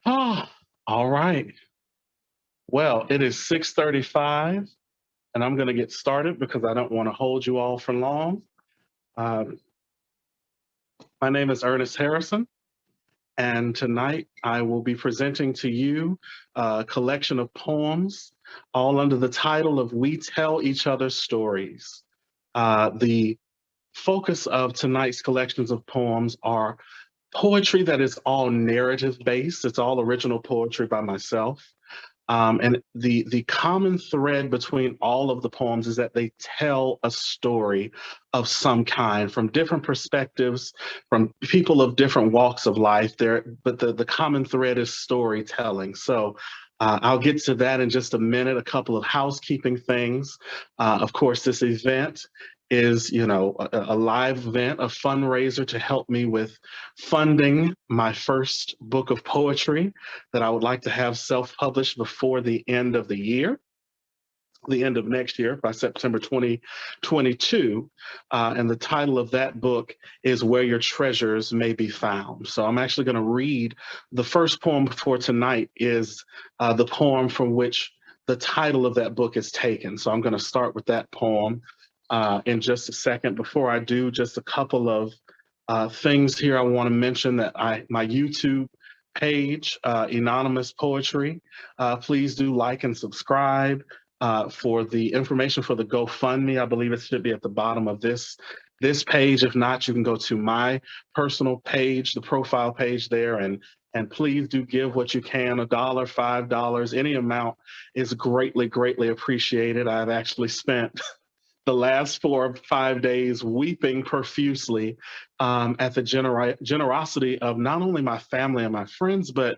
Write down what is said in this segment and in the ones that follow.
Ah, all right. Well, it is 6:35, and I'm going to get started because I don't want to hold you all for long. Uh, my name is Ernest Harrison, and tonight I will be presenting to you a collection of poems, all under the title of "We Tell Each Other Stories." The focus of tonight's collections of poems are poetry that is all narrative based. It's all original poetry by myself. And the common thread between all of the poems is that they tell a story of some kind from different perspectives, from people of different walks of life. But the common thread is storytelling. So I'll get to that in just a minute. A couple of housekeeping things. Of course, this event is, a live event, a fundraiser to help me with funding my first book of poetry that I would like to have self-published before the end of the year, the end of next year, by September 2022. And the title of that book is Where Your Treasures May Be Found. So I'm actually going to read the first poem for tonight is the poem from which the title of that book is taken. So I'm going to start with that poem in just a second. Before I do, just a couple of things here I want to mention that my YouTube page, Anonymous Poetry. Please do like and subscribe. For the information for the GoFundMe, I believe it should be at the bottom of this page. If not, you can go to my personal page, the profile page there, and please do give what you can, $1, $5, any amount is greatly appreciated. I've actually spent the last 4 or 5 days weeping profusely at the generosity of not only my family and my friends, but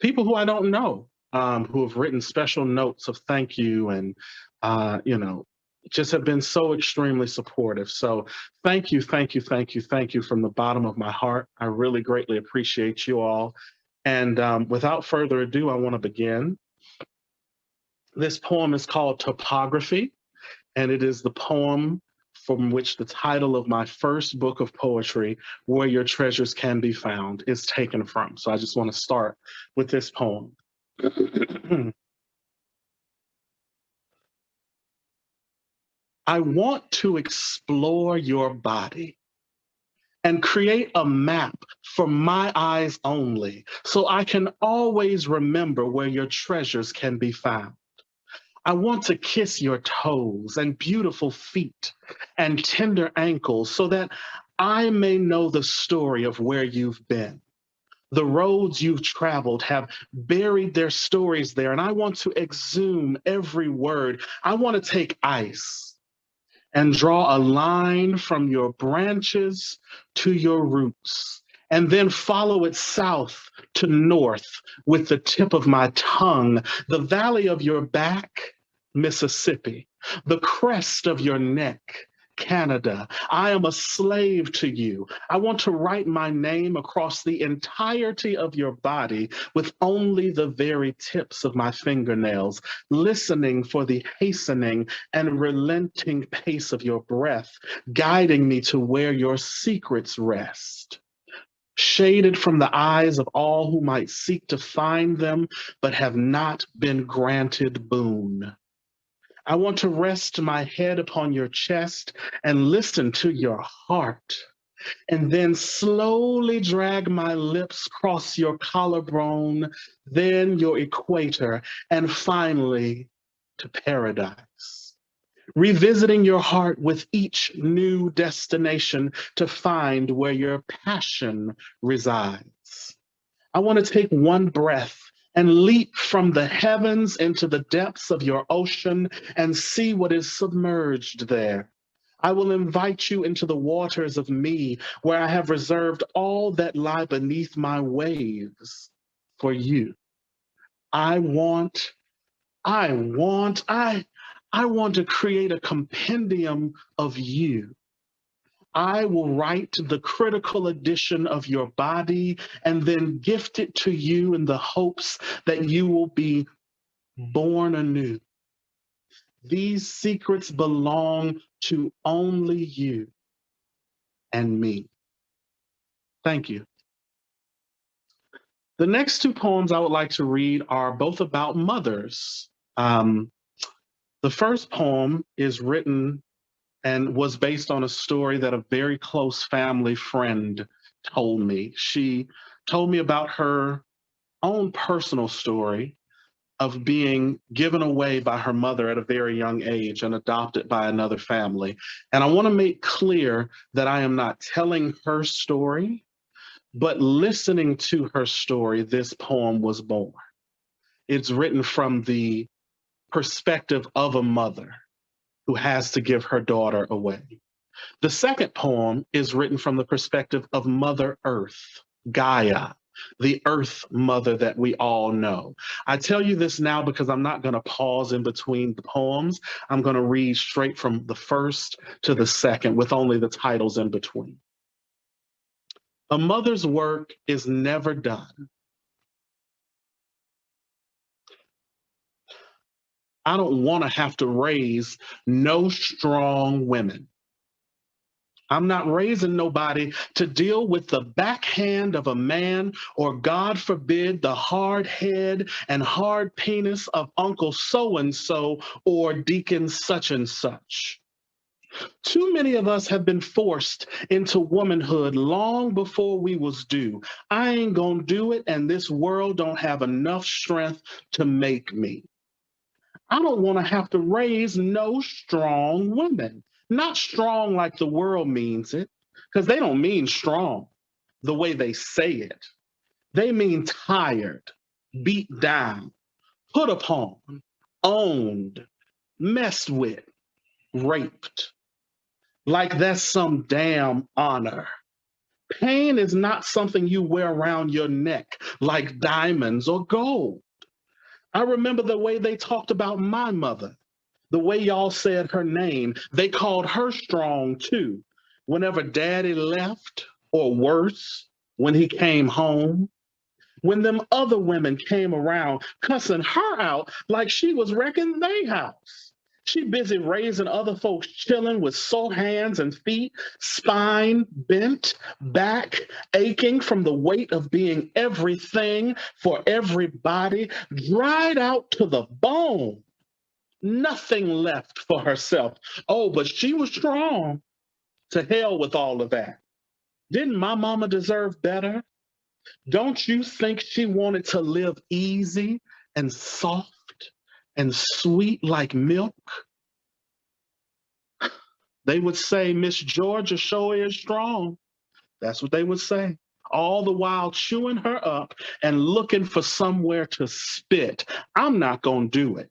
people who I don't know, who have written special notes of thank you and, just have been so extremely supportive. So thank you from the bottom of my heart. I really greatly appreciate you all. And without further ado, I want to begin. This poem is called Topography, and it is the poem from which the title of my first book of poetry, Where Your Treasures Can Be Found, is taken from. So I just want to start with this poem. I want to explore your body and create a map for my eyes only, so I can always remember where your treasures can be found. I want to kiss your toes and beautiful feet and tender ankles so that I may know the story of where you've been. The roads you've traveled have buried their stories there, and I want to exhume every word. I want to take ice and draw a line from your branches to your roots, and then follow it south to north with the tip of my tongue, the valley of your back, Mississippi, the crest of your neck, Canada. I am a slave to you. I want to write my name across the entirety of your body with only the very tips of my fingernails, listening for the hastening and relenting pace of your breath, guiding me to where your secrets rest. Shaded from the eyes of all who might seek to find them, but have not been granted boon. I want to rest my head upon your chest and listen to your heart, and then slowly drag my lips across your collarbone, then your equator, and finally to paradise. Revisiting your heart with each new destination to find where your passion resides. I want to take one breath and leap from the heavens into the depths of your ocean and see what is submerged there. I will invite you into the waters of me, where I have reserved all that lie beneath my waves for you. I want, I want, I want to create a compendium of you. I will write the critical edition of your body and then gift it to you in the hopes that you will be born anew. These secrets belong to only you and me. Thank you. The next two poems I would like to read are both about mothers. Um, the first poem is written and was based on a story that a very close family friend told me. She told me about her own personal story of being given away by her mother at a very young age and adopted by another family. And I want to make clear that I am not telling her story, but listening to her story, this poem was born. It's written from the perspective of a mother who has to give her daughter away. The second poem is written from the perspective of Mother Earth, Gaia, the Earth Mother that we all know. I tell you this now because I'm not going to pause in between the poems. I'm going to read straight from the first to the second with only the titles in between. A mother's work is never done. I don't want to have to raise no strong women. I'm not raising nobody to deal with the backhand of a man or, God forbid, the hard head and hard penis of Uncle so and so or Deacon such and such. Too many of us have been forced into womanhood long before we was due. I ain't gonna do it, and this world don't have enough strength to make me. I don't want to have to raise no strong women. Not strong like the world means it, because they don't mean strong the way they say it. They mean tired, beat down, put upon, owned, messed with, raped. Like that's some damn honor. Pain is not something you wear around your neck like diamonds or gold. I remember the way they talked about my mother. The way y'all said her name, they called her strong too. Whenever daddy left, or worse, when he came home, when them other women came around cussing her out like she was wrecking their house. She busy raising other folks chilling with sore hands and feet, spine bent, back aching from the weight of being everything for everybody, dried out to the bone, nothing left for herself. Oh, but she was strong. To hell with all of that. Didn't my mama deserve better? Don't you think she wanted to live easy and soft and sweet like milk? They would say, Miss Georgia sure is strong. That's what they would say. All the while chewing her up and looking for somewhere to spit. I'm not going to do it.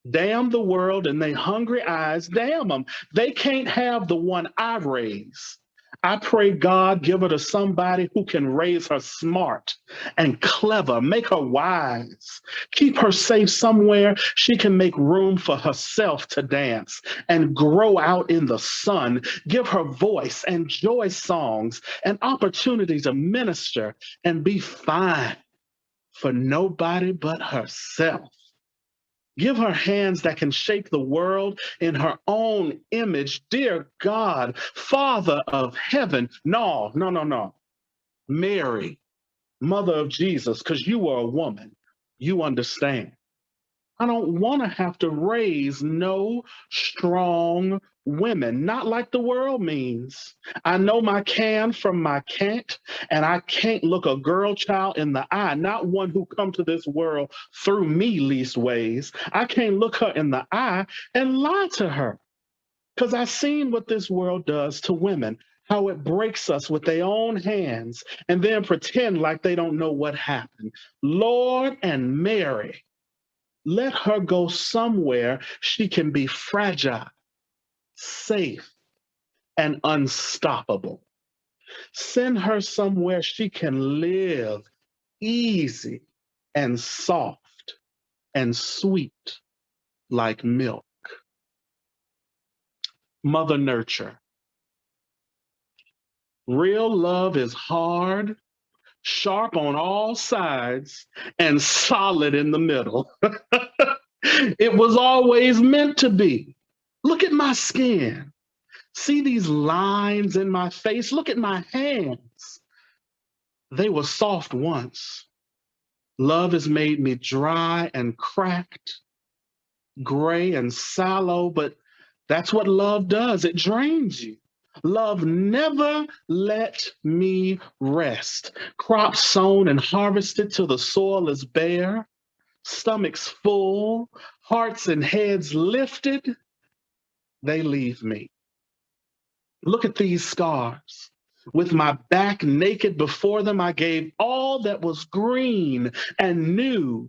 Damn the world and they hungry eyes, damn them. They can't have the one I raise. I pray God give her to somebody who can raise her smart and clever, make her wise, keep her safe somewhere she can make room for herself to dance and grow out in the sun, give her voice and joy songs and opportunity to minister and be fine for nobody but herself. Give her hands that can shape the world in her own image. Dear God, Father of heaven. No, no, no, no. Mary, Mother of Jesus, because you are a woman. You understand. I don't want to have to raise no strong women, not like the world means. I know my can from my can't, and I can't look a girl child in the eye, not one who come to this world through me least ways. I can't look her in the eye and lie to her because I've seen what this world does to women, how it breaks us with their own hands and then pretend like they don't know what happened. Lord and Mary, let her go somewhere she can be fragile, safe, and unstoppable. Send her somewhere she can live easy and soft and sweet like milk. Mother Nurture. Real love is hard, sharp on all sides, and solid in the middle. It was always meant to be. Look at my skin. See these lines in my face? Look at my hands. They were soft once. Love has made me dry and cracked, gray and sallow, but that's what love does. It drains you. Love never let me rest. Crops sown and harvested till the soil is bare, stomachs full, hearts and heads lifted, they leave me. Look at these scars. With my back naked before them, I gave all that was green and new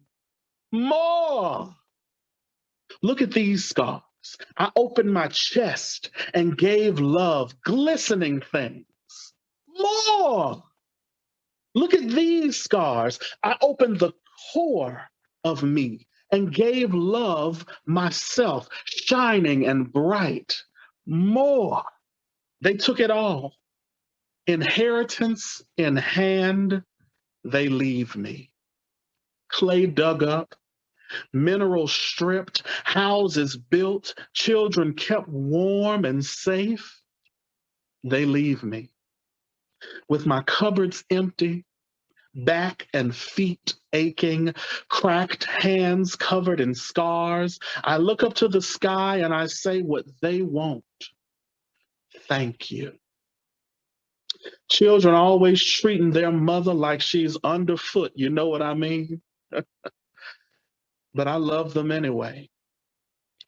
more. Look at these scars. I opened my chest and gave love, glistening things. More. Look at these scars. I opened the core of me and gave love myself, shining and bright. More. They took it all. Inheritance in hand, they leave me. Clay dug up, minerals stripped, houses built, children kept warm and safe, they leave me. With my cupboards empty, back and feet aching, cracked hands covered in scars, I look up to the sky and I say what they won't. Thank you. Children always treating their mother like she's underfoot, you know what I mean? But I love them anyway.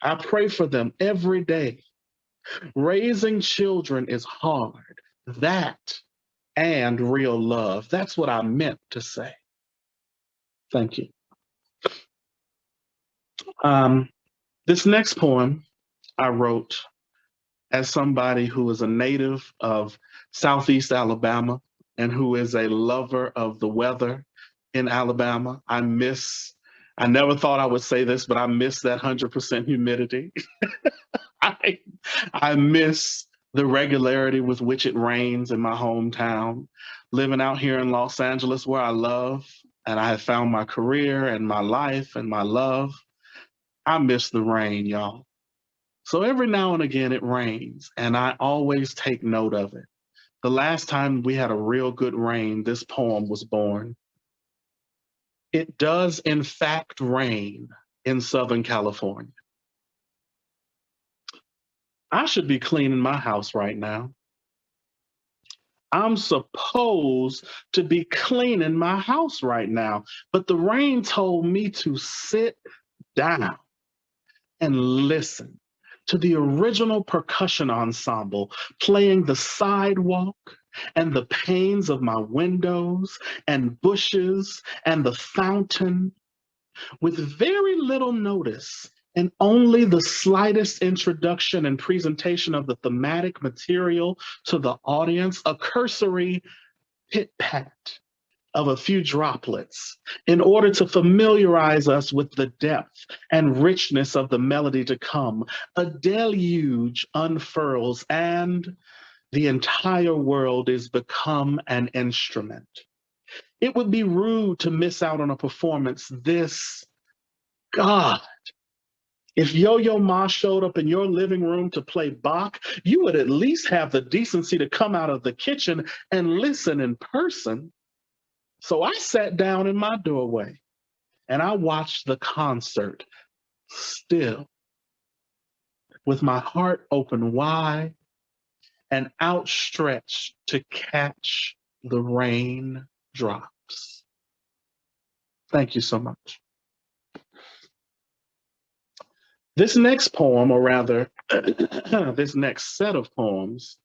I pray for them every day. Raising children is hard. That and real love. That's what I meant to say. Thank you. This next poem I wrote as somebody who is a native of Southeast Alabama and who is a lover of the weather in Alabama. I never thought I would say this, but I miss that 100% humidity. I, I miss the regularity with which it rains in my hometown. Living out here in Los Angeles, where I love, and I have found my career and my life and my love, I miss the rain, y'all. So every now and again it rains, and I always take note of it. The last time we had a real good rain, this poem was born. It does, in fact, rain in Southern California. I should be cleaning my house right now. I'm supposed to be cleaning my house right now, but the rain told me to sit down and listen to the original percussion ensemble playing the sidewalk and the panes of my windows and bushes and the fountain with very little notice and only the slightest introduction and presentation of the thematic material to the audience, a cursory pit-pat of a few droplets in order to familiarize us with the depth and richness of the melody to come. A deluge unfurls and the entire world is become an instrument. It would be rude to miss out on a performance this. God, if Yo-Yo Ma showed up in your living room to play Bach, you would at least have the decency to come out of the kitchen and listen in person. So I sat down in my doorway and I watched the concert still with my heart open wide and outstretched to catch the rain drops. Thank you so much. This next poem, or rather, this next set of poems,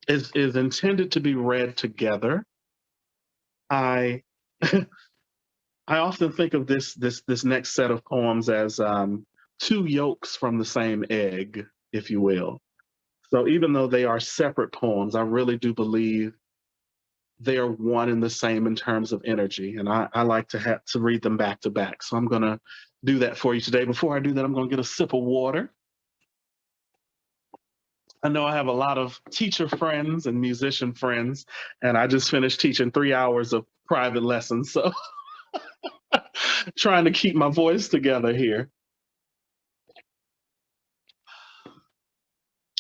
is intended to be read together. I I often think of this next set of poems as two yolks from the same egg, if you will. So even though they are separate poems, I really do believe they are one and the same in terms of energy. And I like to have to read them back to back. So I'm gonna do that for you today. Before I do that, I'm gonna get a sip of water. I know I have a lot of teacher friends and musician friends, and I just finished teaching 3 hours of private lessons. So trying to keep my voice together here.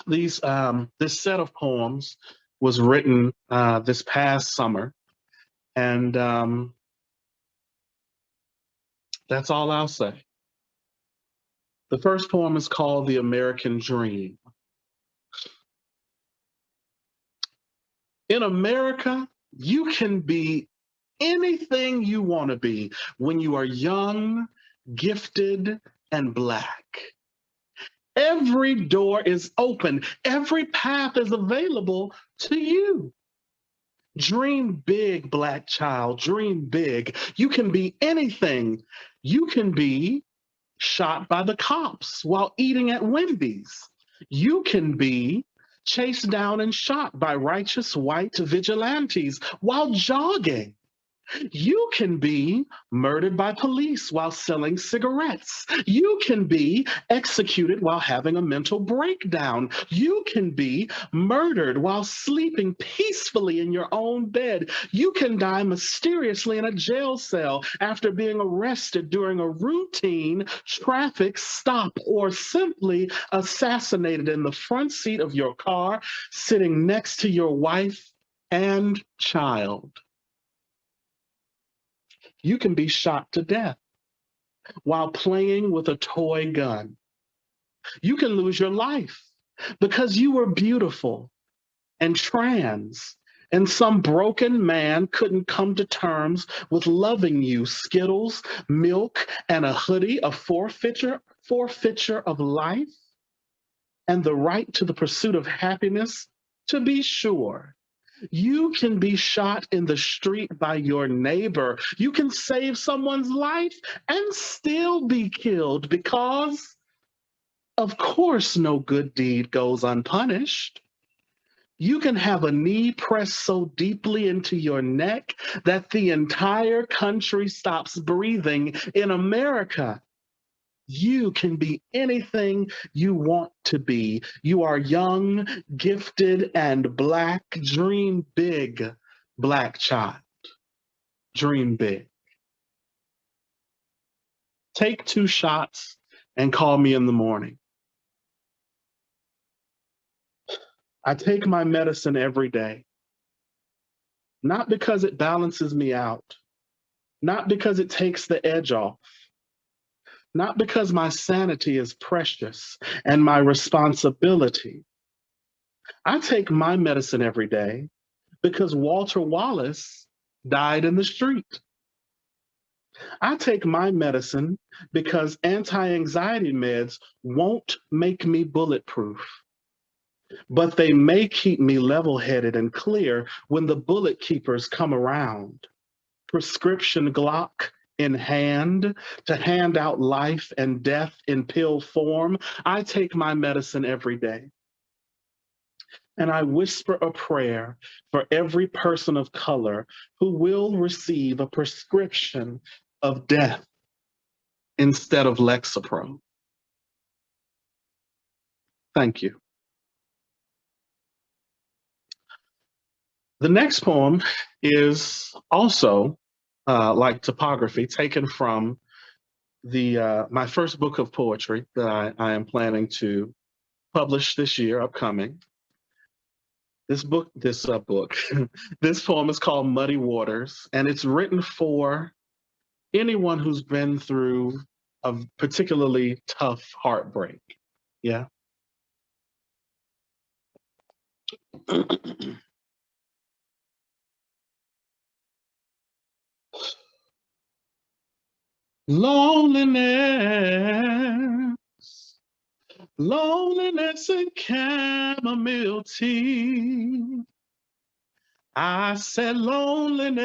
This set of poems was written this past summer, and That's all I'll say. The first poem is called The American Dream. In America, you can be anything you want to be when you are young, gifted, and Black. Every door is open, every path is available to you. Dream big, Black child, dream big. You can be anything. You can be shot by the cops while eating at Wendy's. You can be chased down and shot by righteous white vigilantes while jogging. You can be murdered by police while selling cigarettes. You can be executed while having a mental breakdown. You can be murdered while sleeping peacefully in your own bed. You can die mysteriously in a jail cell after being arrested during a routine traffic stop, or simply assassinated in the front seat of your car, sitting next to your wife and child. You can be shot to death while playing with a toy gun. You can lose your life because you were beautiful and trans, and some broken man couldn't come to terms with loving you. Skittles, milk, and a hoodie, a forfeiture of life, and the right to the pursuit of happiness, to be sure. You can be shot in the street by your neighbor. You can save someone's life and still be killed because, of course, no good deed goes unpunished. You can have a knee pressed so deeply into your neck that the entire country stops breathing. In America, you can be anything you want to be. You are young, gifted, and Black. Dream big, Black child. Dream big. Take 2 shots and call me in the morning. I take my medicine every day, not because it balances me out, not because it takes the edge off, not because my sanity is precious and my responsibility. I take my medicine every day because Walter Wallace died in the street. I take my medicine because anti anxiety meds won't make me bulletproof, but they may keep me level headed and clear when the bullet keepers come around. Prescription Glock in hand to hand out life and death in pill form. I take my medicine every day. And I whisper a prayer for every person of color who will receive a prescription of death instead of Lexapro. Thank you. The next poem is also like Topography, taken from my first book of poetry that I am planning to publish this year, upcoming. This book, this poem is called Muddy Waters, and it's written for anyone who's been through a particularly tough heartbreak. Yeah. Loneliness, loneliness and chamomile tea. I said loneliness,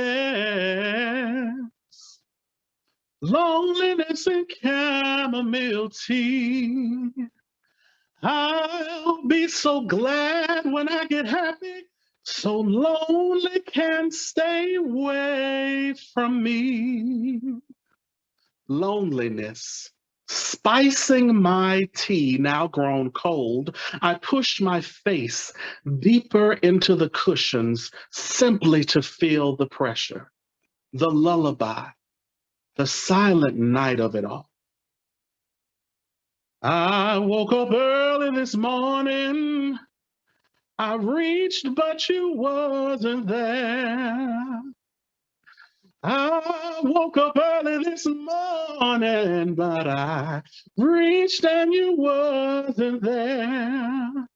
loneliness and chamomile tea. I'll be so glad when I get happy. So lonely can't stay away from me. Loneliness, spicing my tea, now grown cold, I push my face deeper into the cushions simply to feel the pressure, the lullaby, the silent night of it all. I woke up early this morning. I reached, but you wasn't there. I woke up early this morning, but I reached and you wasn't there.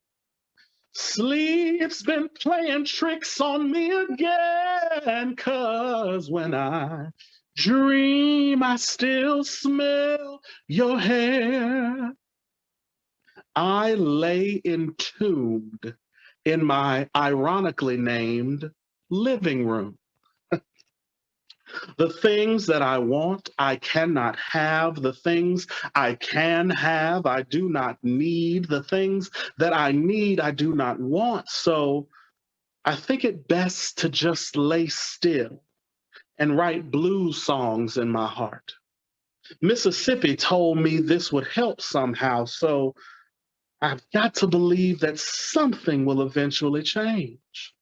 Sleep's been playing tricks on me again, 'cause when I dream, I still smell your hair. I lay entombed in my ironically named living room. The things that I want, I cannot have. The things I can have, I do not need. The things that I need, I do not want. So I think it best to just lay still and write blues songs in my heart. Mississippi told me this would help somehow, so I've got to believe that something will eventually change.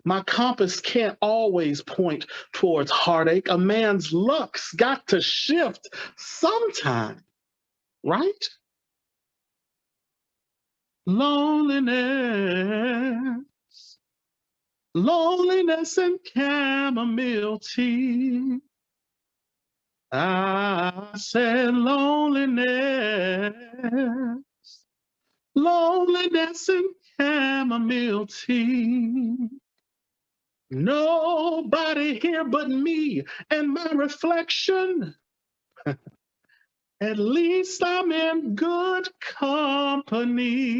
My compass can't always point towards heartache. A man's luck's got to shift sometime, right? Loneliness, loneliness and chamomile tea. I said loneliness, loneliness and chamomile tea. Nobody here but me and my reflection. At least I'm in good company.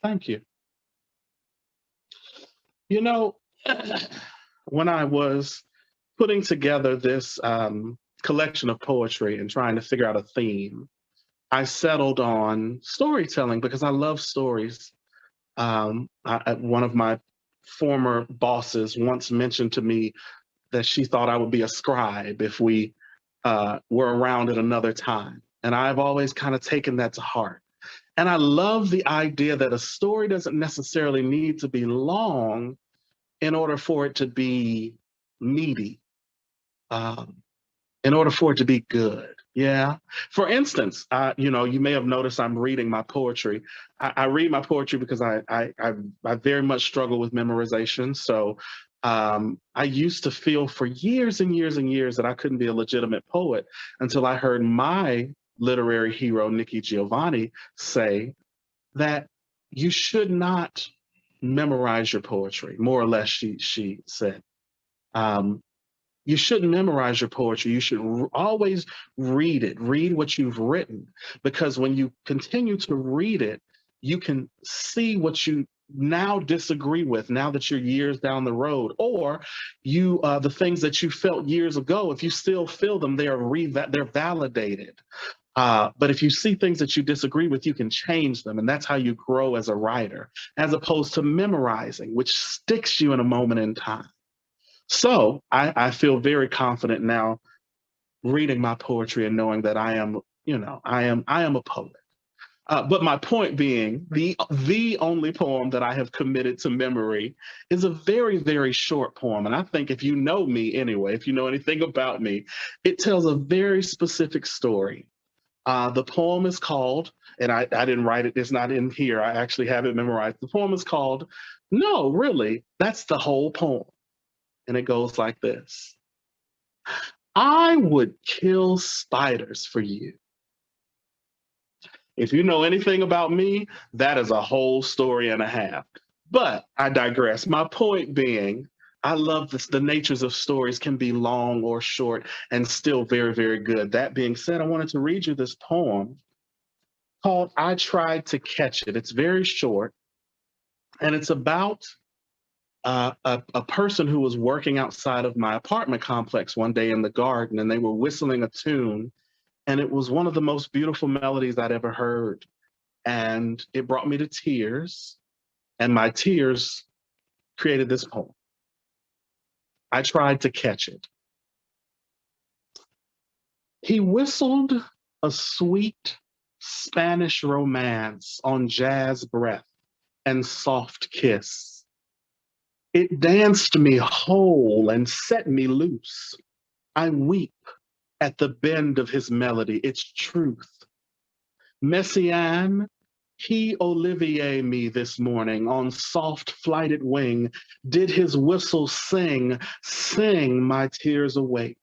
Thank you. You know, when I was putting together this collection of poetry and trying to figure out a theme, I settled on storytelling because I love stories. One of my former bosses once mentioned to me that she thought I would be a scribe if we were around at another time. And I've always kind of taken that to heart. And I love the idea that a story doesn't necessarily need to be long in order for it to be meaty, um, in order for it to be good. Yeah. For instance, you may have noticed I'm reading my poetry. I read my poetry because I very much struggle with memorization. So I used to feel for years and years and years that I couldn't be a legitimate poet until I heard my literary hero, Nikki Giovanni, say that you should not memorize your poetry. More or less, she said. Um, you shouldn't memorize your poetry. You should always read it. Read what you've written, because when you continue to read it, you can see what you now disagree with now that you're years down the road, or you the things that you felt years ago. If you still feel them, they're validated. But if you see things that you disagree with, you can change them, and that's how you grow as a writer, as opposed to memorizing, which sticks you in a moment in time. So I feel very confident now reading my poetry and knowing that I am a poet. But my point being, the only poem that I have committed to memory is a very, very short poem. And I think if you know me anyway, if you know anything about me, it tells a very specific story. The poem is called, and I didn't write it, it's not in here. I actually have it memorized. The poem is called, No, Really, That's the Whole Poem. And it goes like this. I would kill spiders for you. If you know anything about me, that is a whole story and a half. But I digress. My point being, I love this. The natures of stories can be long or short and still very, very good. That being said, I wanted to read you this poem called I Tried to Catch It. It's very short, and it's about a person who was working outside of my apartment complex one day in the garden, and they were whistling a tune, and it was one of the most beautiful melodies I'd ever heard. And it brought me to tears, and my tears created this poem. I tried to catch it. He whistled a sweet Spanish romance on jazz breath and soft kiss. It danced me whole and set me loose. I weep at the bend of his melody, its truth. Messiaen, He Olivier me this morning on soft flighted wing, did his whistle sing, sing my tears awake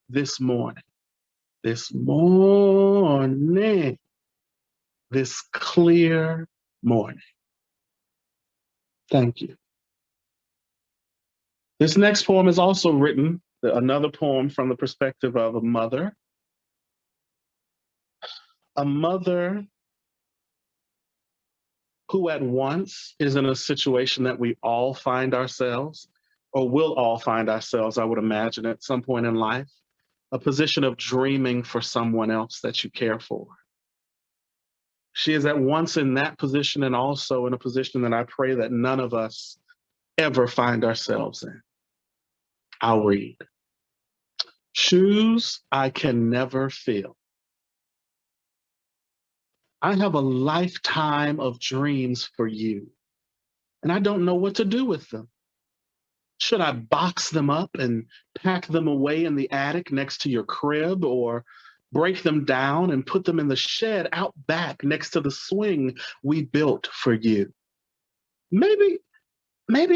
this morning, this clear morning. Thank you. This next poem is also written, another poem from the perspective of a mother who at once is in a situation that we all find ourselves, or will all find ourselves, I would imagine, at some point in life, a position of dreaming for someone else that you care for. She is at once in that position and also in a position that I pray that none of us ever find ourselves in. I'll read. Shoes I can never fill. I have a lifetime of dreams for you, and I don't know what to do with them. Should I box them up and pack them away in the attic next to your crib, or break them down and put them in the shed out back next to the swing we built for you? Maybe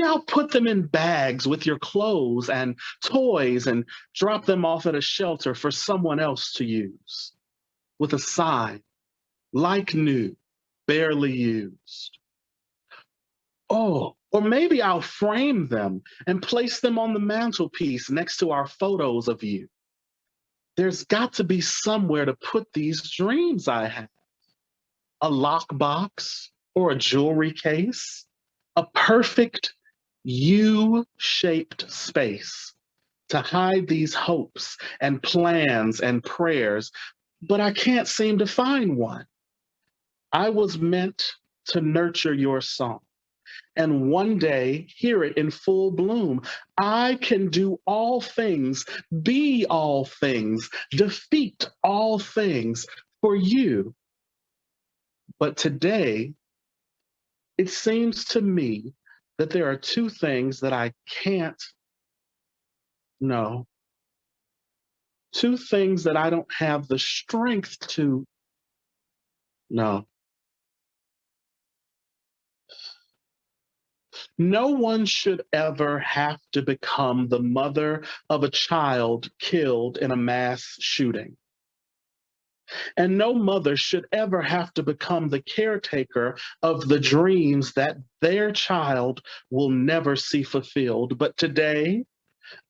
I'll put them in bags with your clothes and toys and drop them off at a shelter for someone else to use, with a sign, like new, barely used. Oh, or maybe I'll frame them and place them on the mantelpiece next to our photos of you. There's got to be somewhere to put these dreams I have. A lockbox or a jewelry case, a perfect U-shaped space to hide these hopes and plans and prayers, but I can't seem to find one. I was meant to nurture your song and one day hear it in full bloom. I can do all things, be all things, defeat all things for you. But today, it seems to me that there are two things that I can't know, two things that I don't have the strength to know. No one should ever have to become the mother of a child killed in a mass shooting. And no mother should ever have to become the caretaker of the dreams that their child will never see fulfilled. But today,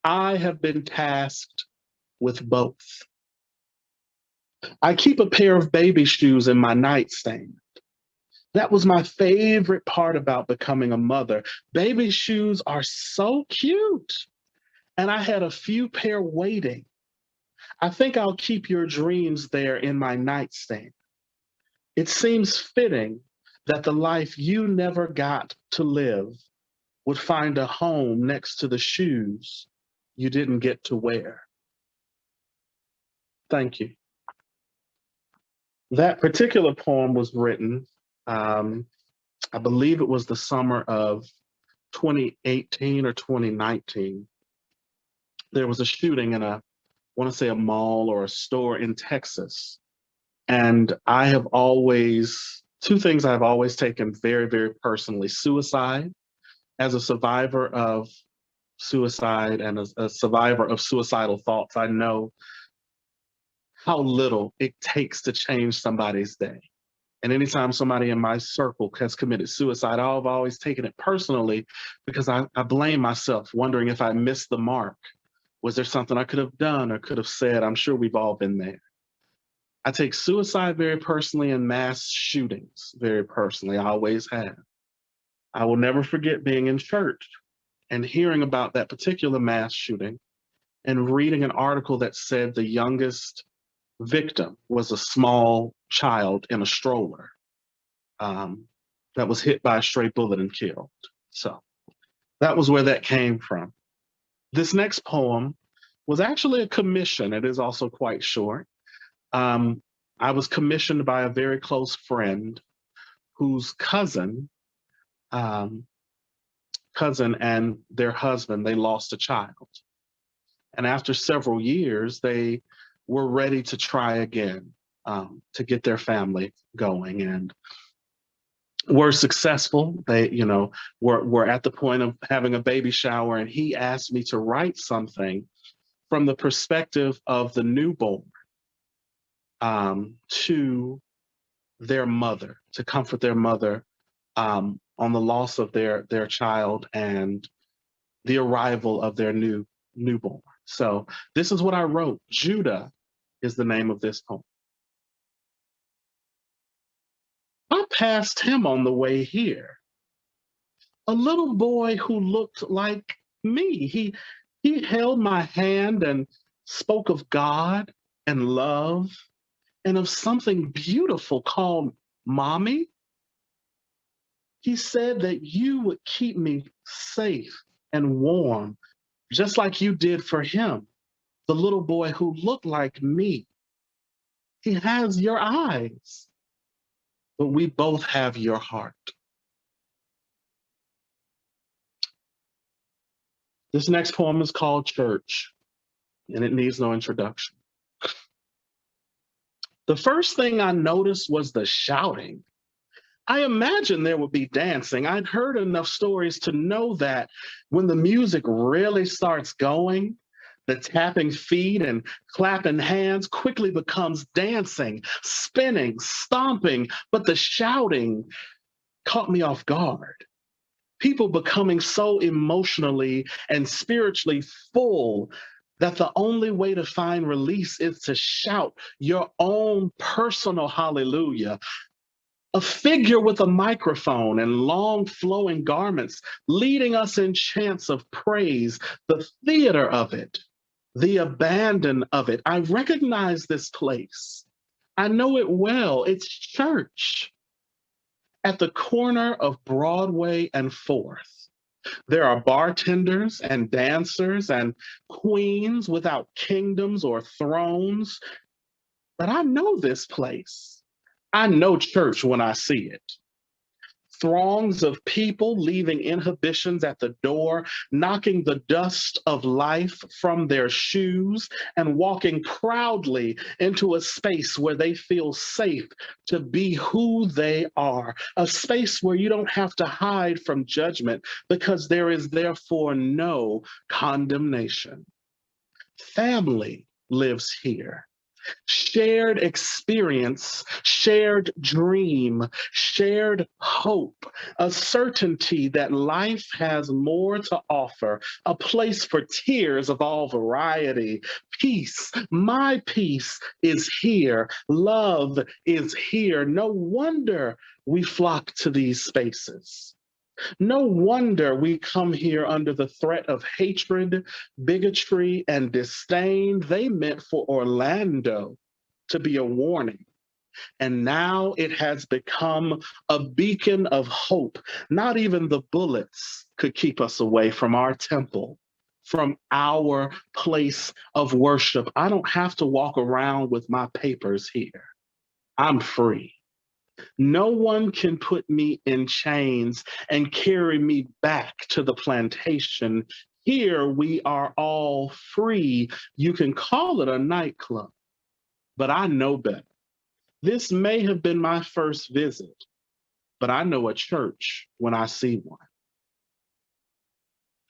I have been tasked with both. I keep a pair of baby shoes in my nightstand. That was my favorite part about becoming a mother. Baby shoes are so cute. And I had a few pair waiting. I think I'll keep your dreams there in my nightstand. It seems fitting that the life you never got to live would find a home next to the shoes you didn't get to wear. Thank you. That particular poem was written, I believe it was the summer of 2018 or 2019. There was a shooting in I want to say a mall or a store in Texas. And I have always, two things I've always taken very, very personally: suicide. As a survivor of suicide and a survivor of suicidal thoughts, I know how little it takes to change somebody's day. And anytime somebody in my circle has committed suicide, I've always taken it personally because I blame myself, wondering if I missed the mark. Was there something I could have done or could have said? I'm sure we've all been there. I take suicide very personally and mass shootings very personally. I always have. I will never forget being in church and hearing about that particular mass shooting and reading an article that said the youngest victim was a small child in a stroller that was hit by a stray bullet and killed. So that was where that came from. This next poem was actually a commission. It is also quite short. I was commissioned by a very close friend whose um, cousin and their husband, they lost a child. And after several years, they were ready to try again to get their family going. And were successful. They, were at the point of having a baby shower, and he asked me to write something from the perspective of the newborn, to their mother, to comfort their mother, on the loss of their child and the arrival of their newborn. So this is what I wrote. Judah is the name of this poem. I passed him on the way here, a little boy who looked like me. He held my hand and spoke of God and love and of something beautiful called mommy. He said that you would keep me safe and warm, just like you did for him, the little boy who looked like me. He has your eyes, but we both have your heart. This next poem is called Church, and it needs no introduction. The first thing I noticed was the shouting. I imagined there would be dancing. I'd heard enough stories to know that when the music really starts going, the tapping feet and clapping hands quickly becomes dancing, spinning, stomping, but the shouting caught me off guard. People becoming so emotionally and spiritually full that the only way to find release is to shout your own personal hallelujah. A figure with a microphone and long flowing garments leading us in chants of praise, the theater of it, the abandon of it. I recognize this place. I know it well. It's church at the corner of Broadway and 4th. There are bartenders and dancers and queens without kingdoms or thrones, but I know this place. I know church when I see it. Throngs of people leaving inhibitions at the door, knocking the dust of life from their shoes, and walking proudly into a space where they feel safe to be who they are, a space where you don't have to hide from judgment because there is therefore no condemnation. Family lives here. Shared experience, shared dream, shared hope, a certainty that life has more to offer, a place for tears of all variety. Peace, my peace is here. Love is here. No wonder we flock to these spaces. No wonder we come here under the threat of hatred, bigotry, and disdain. They meant for Orlando to be a warning. And now it has become a beacon of hope. Not even the bullets could keep us away from our temple, from our place of worship. I don't have to walk around with my papers here. I'm free. No one can put me in chains and carry me back to the plantation. Here we are all free. You can call it a nightclub, but I know better. This may have been my first visit, but I know a church when I see one.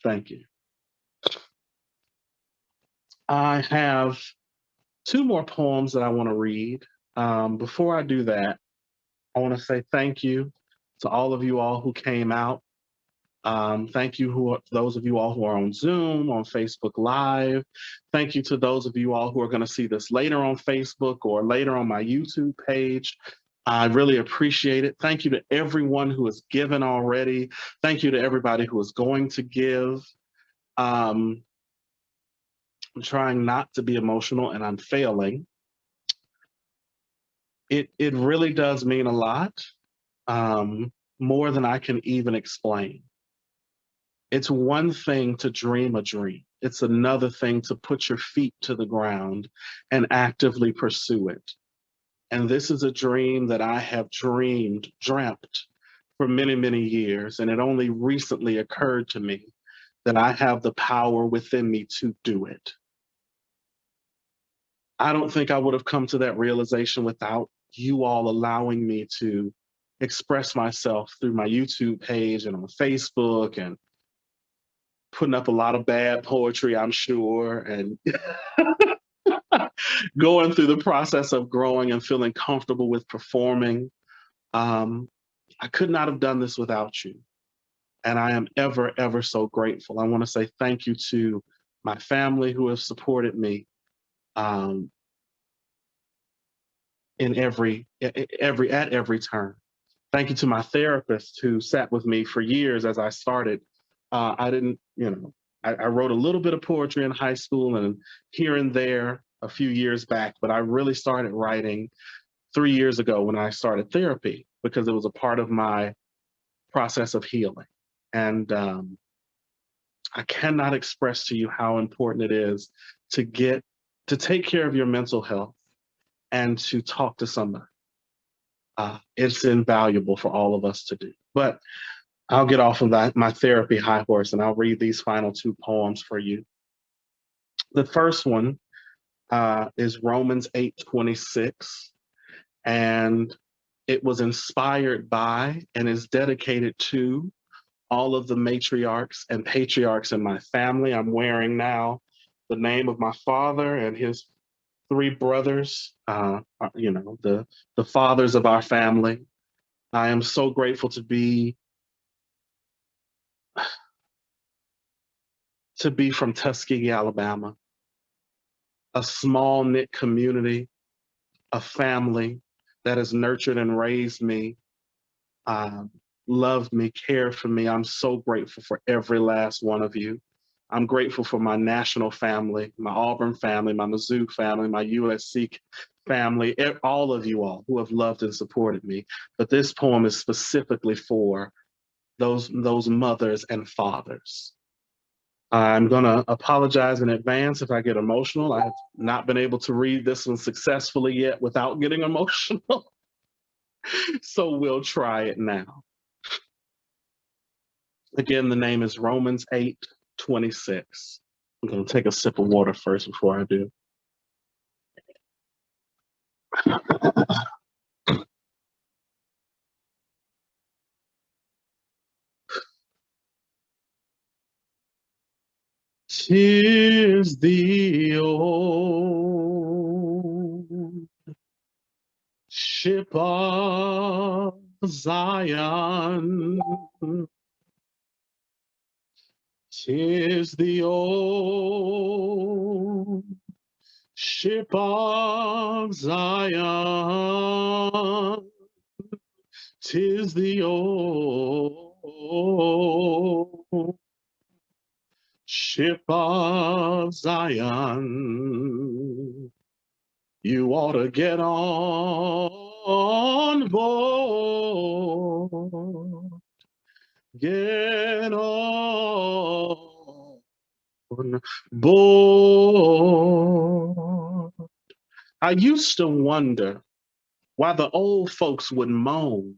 Thank you. I have two more poems that I want to read. Before I do that, I want to say thank you to all of you all who came out. Thank you, those of you all who are on Zoom, on Facebook Live. Thank you to those of you all who are going to see this later on Facebook or later on my YouTube page. I really appreciate it. Thank you to everyone who has given already. Thank you to everybody who is going to give. I'm trying not to be emotional, and I'm failing. It really does mean a lot, more than I can even explain. It's one thing to dream a dream. It's another thing to put your feet to the ground and actively pursue it. And this is a dream that I have dreamt for many, many years. And it only recently occurred to me that I have the power within me to do it. I don't think I would have come to that realization without you all allowing me to express myself through my YouTube page and on Facebook and putting up a lot of bad poetry, I'm sure, and going through the process of growing and feeling comfortable with performing. Um, I could not have done this without you. And I am ever, ever so grateful. I want to say thank you to my family who have supported me um, in at every turn. Thank you to my therapist who sat with me for years as I started. I didn't, I wrote a little bit of poetry in high school and here and there a few years back, but I really started writing 3 years ago when I started therapy because it was a part of my process of healing. And I cannot express to you how important it is to take care of your mental health and to talk to somebody. It's invaluable for all of us to do. But I'll get off of my therapy high horse and I'll read these final two poems for you. The first one is Romans 8:26, and it was inspired by and is dedicated to all of the matriarchs and patriarchs in my family. I'm wearing now the name of my father and his three brothers, the fathers of our family. I am so grateful to be from Tuskegee, Alabama, a small knit community, a family that has nurtured and raised me, uh, loved me, cared for me. I'm so grateful for every last one of you. I'm grateful for my national family, my Auburn family, my Mizzou family, my USC family, all of you all who have loved and supported me. But this poem is specifically for those mothers and fathers. I'm going to apologize in advance if I get emotional. I have not been able to read this one successfully yet without getting emotional. So we'll try it now. Again, the name is Romans 8:26. I'm going to take a sip of water first before I do. 'Tis the old ship of Zion. 'Tis the old ship of Zion. 'Tis the old ship of Zion. You ought to get on board. Get on board. I used to wonder why the old folks would moan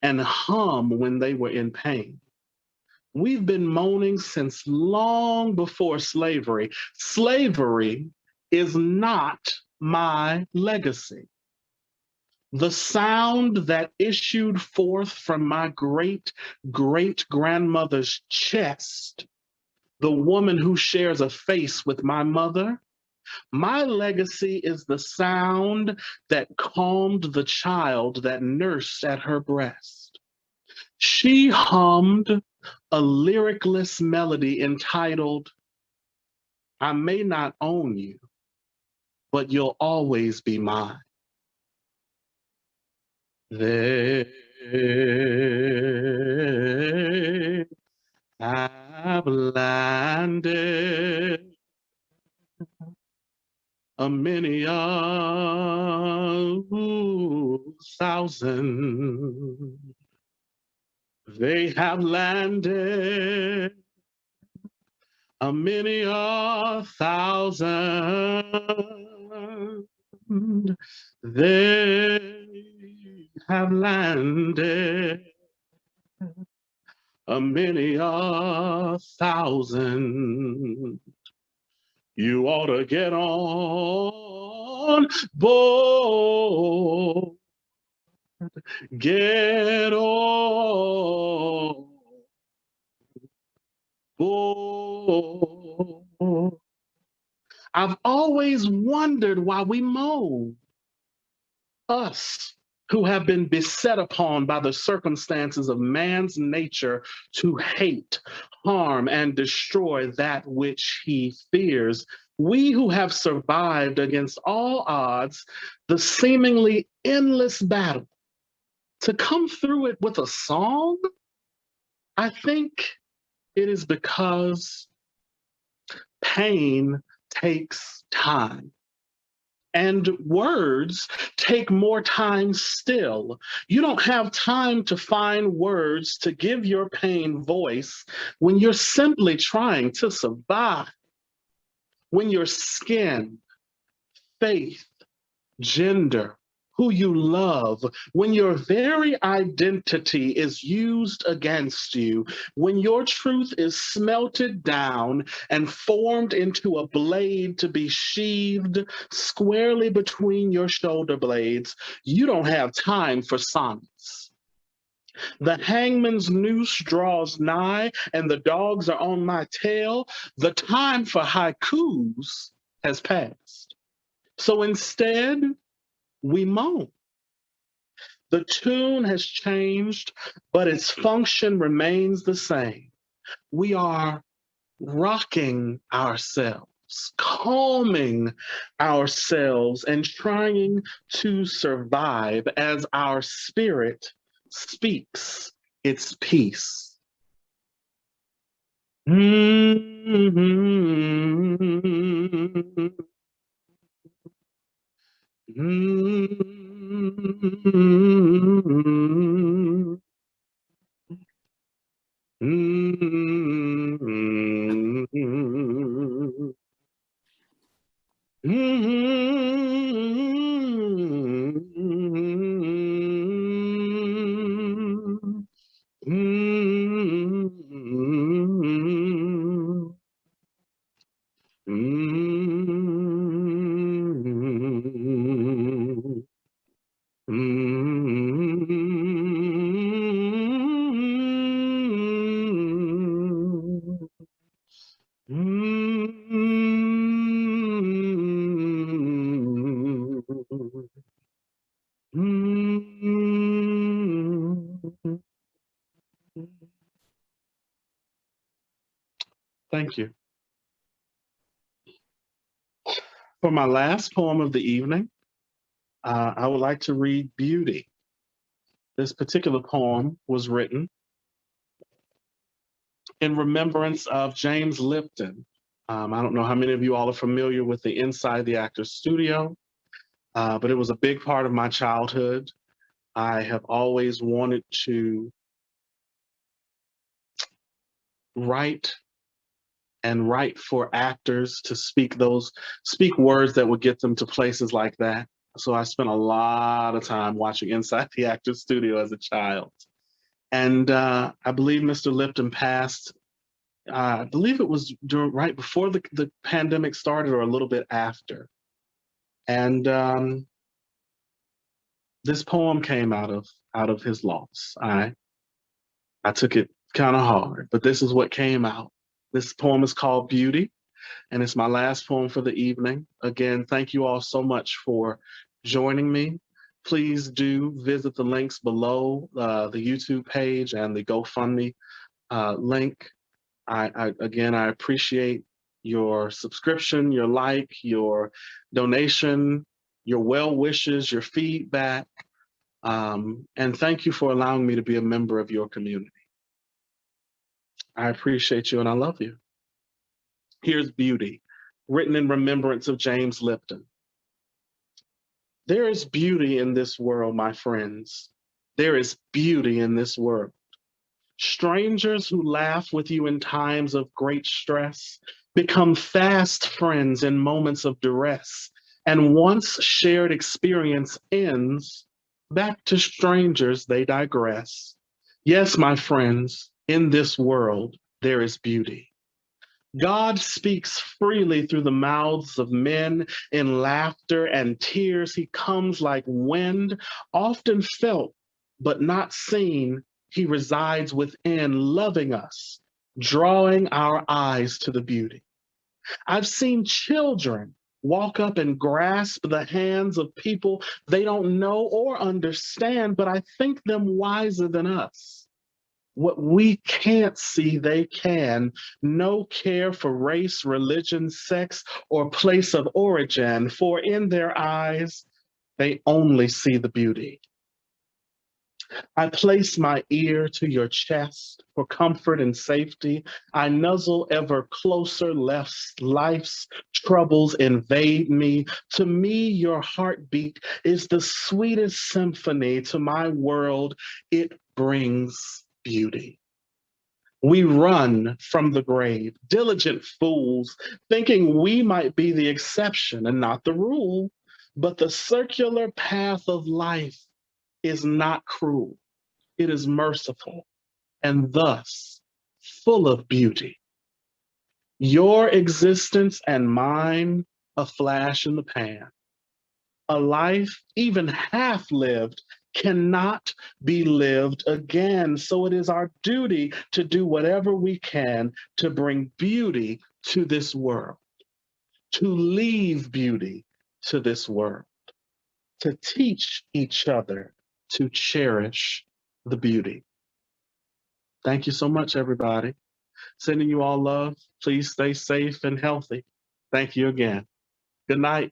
and hum when they were in pain. We've been moaning since long before slavery. Slavery is not my legacy. The sound that issued forth from my great great grandmother's chest, the woman who shares a face with my mother, my legacy is the sound that calmed the child that nursed at her breast. She hummed a lyricless melody entitled, I may not own you, but you'll always be mine. They have landed a many thousand. They have landed a many thousand. They have landed a many thousand. You ought to get on board. get old. I've always wondered why we moan, us who have been beset upon by the circumstances of man's nature to hate, harm, and destroy that which he fears. We who have survived against all odds the seemingly endless battle, to come through it with a song, I think it is because pain takes time. And words take more time still. You don't have time to find words to give your pain voice when you're simply trying to survive. When your skin, faith, gender, who you love, when your very identity is used against you, when your truth is smelted down and formed into a blade to be sheathed squarely between your shoulder blades, you don't have time for sonnets. The hangman's noose draws nigh and the dogs are on my tail. The time for haikus has passed. So instead, we moan. The tune has changed, but its function remains the same. We are rocking ourselves, calming ourselves, and trying to survive as our spirit speaks its peace. Mm-hmm. Mm-hmm. Mm-hmm. Mm-hmm. Mm-hmm. Mm-hmm. Mm-hmm. Thank you. For my last poem of the evening, I would like to read Beauty. This particular poem was written in remembrance of James Lipton. I don't know how many of you all are familiar with the Inside the Actor's Studio, but it was a big part of my childhood. I have always wanted to write and write for actors to speak words that would get them to places like that. So I spent a lot of time watching Inside the Actor's Studio as a child. And I believe Mr. Lipton passed. I believe it was right before the pandemic started or a little bit after. And this poem came out of his loss. I took it kind of hard, but this is what came out. This poem is called Beauty, and it's my last poem for the evening. Again, thank you all so much for joining me. Please do visit the links below, the YouTube page and the GoFundMe link. Again, I appreciate your subscription, your like, your donation, your well wishes, your feedback, and thank you for allowing me to be a member of your community. I appreciate you and I love you. Here's Beauty, written in remembrance of James Lipton. There is beauty in this world, my friends. There is beauty in this world. Strangers who laugh with you in times of great stress become fast friends in moments of duress. And once shared experience ends, back to strangers they digress. Yes, my friends, in this world there is beauty. God speaks freely through the mouths of men in laughter and tears. He comes like wind, often felt but not seen. He resides within, loving us, drawing our eyes to the beauty. I've seen children walk up and grasp the hands of people they don't know or understand, but I think them wiser than us. What we can't see, they can. No care for race, religion, sex, or place of origin, for in their eyes, they only see the beauty. I place my ear to your chest for comfort and safety. I nuzzle ever closer, lest life's troubles invade me. To me, your heartbeat is the sweetest symphony. To my world, it brings beauty. We run from the grave, diligent fools, thinking we might be the exception and not the rule. But the circular path of life is not cruel, it is merciful, and thus full of beauty. Your existence and mine, a flash in the pan. A life, even half lived, cannot be lived again. So it is our duty to do whatever we can to bring beauty to this world, to leave beauty to this world, to teach each other to cherish the beauty. Thank you so much, everybody. Sending you all love. Please stay safe and healthy. Thank you again. Good night.